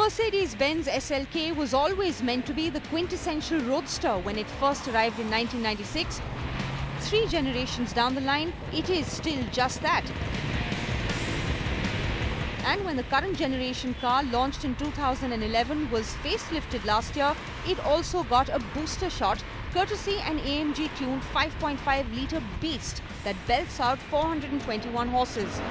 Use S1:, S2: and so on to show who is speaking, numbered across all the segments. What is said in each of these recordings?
S1: Mercedes-Benz SLK was always meant to be the quintessential roadster when it first arrived in 1996. 3 generations down the line, it is still just that. And when the current generation car, launched in 2011, was facelifted last year, it also got a booster shot courtesy an AMG tuned 5.5-litre beast that belts out 421 horses.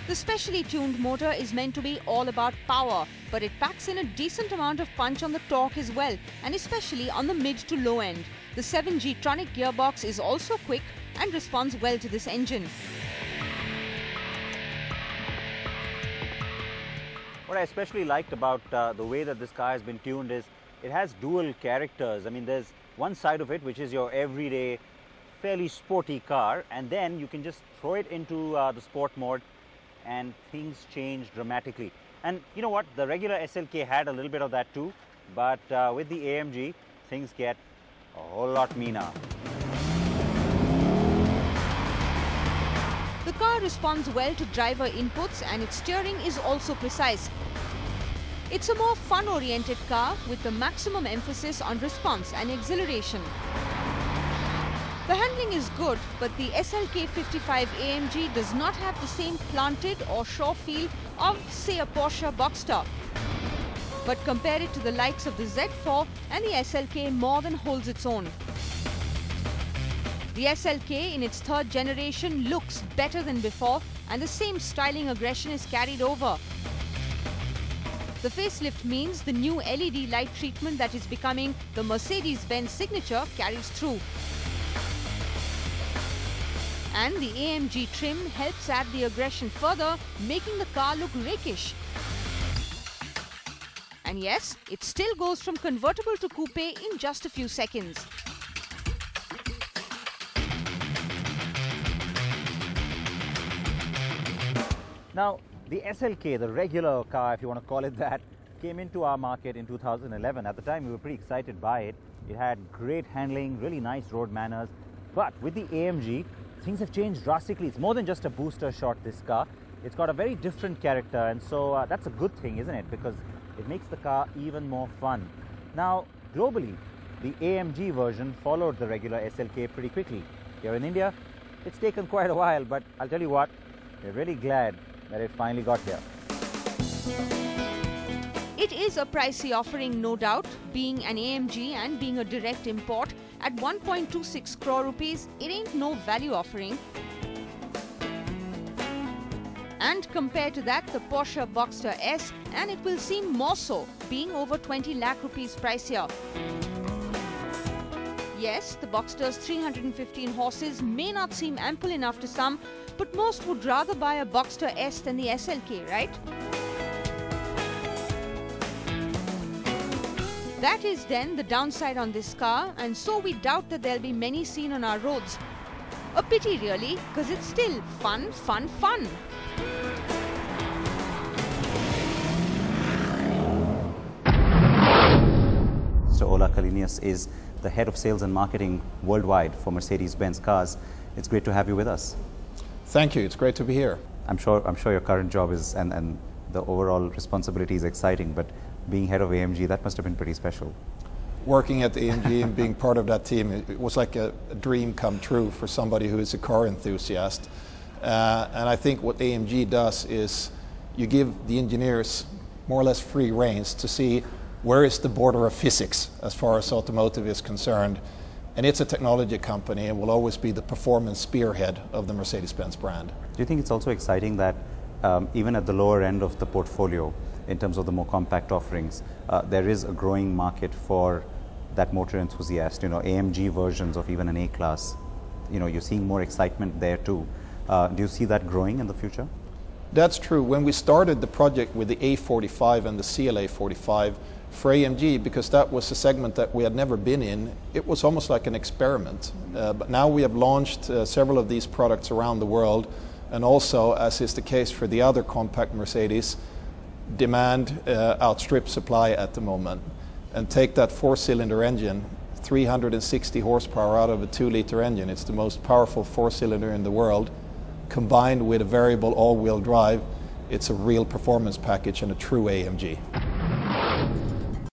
S1: The specially tuned motor is meant to be all about power, but it packs in a decent amount of punch on the torque as well, and especially on the mid to low end. The 7G tronic gearbox is also quick and responds well to this engine.
S2: What I especially liked about the way that this car has been tuned is it has dual characters. I mean, there's one side of it which is your everyday, fairly sporty car, and then you can just throw it into the sport mode and things change dramatically. And you know what? The regular SLK had a little bit of that too, but with the AMG, things get a whole lot meaner.
S1: The car responds well to driver inputs and its steering is also precise. It's a more fun-oriented car with the maximum emphasis on response and exhilaration. The handling is good, but the SLK 55 AMG does not have the same planted or sure feel of, say, a Porsche Boxster. But compare it to the likes of the Z4 and the SLK more than holds its own. The SLK in its 3rd generation looks better than before, and the same styling aggression is carried over. The facelift means the new LED light treatment that is becoming the Mercedes-Benz signature carries through. And the AMG trim helps add the aggression further, making the car look rakish. And yes, it still goes from convertible to coupe in just a few seconds.
S2: Now, the SLK, the regular car, if you want to call it that, came into our market in 2011. At the time, we were pretty excited by it. It had great handling, really nice road manners. But with the AMG, things have changed drastically. It's more than just a booster shot, this car. It's got a very different character, and so that's a good thing, isn't it? Because it makes the car even more fun. Now, globally, the AMG version followed the regular SLK pretty quickly. Here in India, it's taken quite a while, but I'll tell you what, we're really glad that it finally got here.
S1: It is a pricey offering, no doubt. Being an AMG and being a direct import, at 1.26 crore rupees, it ain't no value offering. And compared to that, the Porsche Boxster S, and it will seem more so, being over 20 lakh rupees pricier. Yes, the Boxster's 315 horses may not seem ample enough to some, but most would rather buy a Boxster S than the SLK, right? That is then the downside on this car, and so we doubt that there'll be many seen on our roads. A pity really, because it's still fun, fun, fun.
S2: So Ola Kalinius is the head of sales and marketing worldwide for Mercedes-Benz cars. It's great to have you with us.
S3: Thank you. It's great to be here.
S2: I'm sure your current job is and the overall responsibility is exciting, but being head of AMG, that must have been pretty special.
S3: Working at AMG and being part of that team, it was like a dream come true for somebody who is a car enthusiast. And I think what AMG does is you give the engineers more or less free reins to see where is the border of physics as far as automotive is concerned. And it's a technology company and will always be the performance spearhead of the Mercedes-Benz brand.
S2: Do you think it's also exciting that even at the lower end of the portfolio, in terms of the more compact offerings, there is a growing market for that motor enthusiast, AMG versions of even an A-Class, you're seeing more excitement there too. Do you see that growing in the future?
S3: That's true. When we started the project with the A45 and the CLA 45 for AMG, because that was a segment that we had never been in, it was almost like an experiment. But now we have launched several of these products around the world, and also, as is the case for the other compact Mercedes, demand outstrips supply at the moment. And take that 4-cylinder engine, 360 horsepower out of a 2-liter engine. It's the most powerful 4-cylinder in the world, combined with a variable all-wheel drive. it's a real performance package and a true AMG.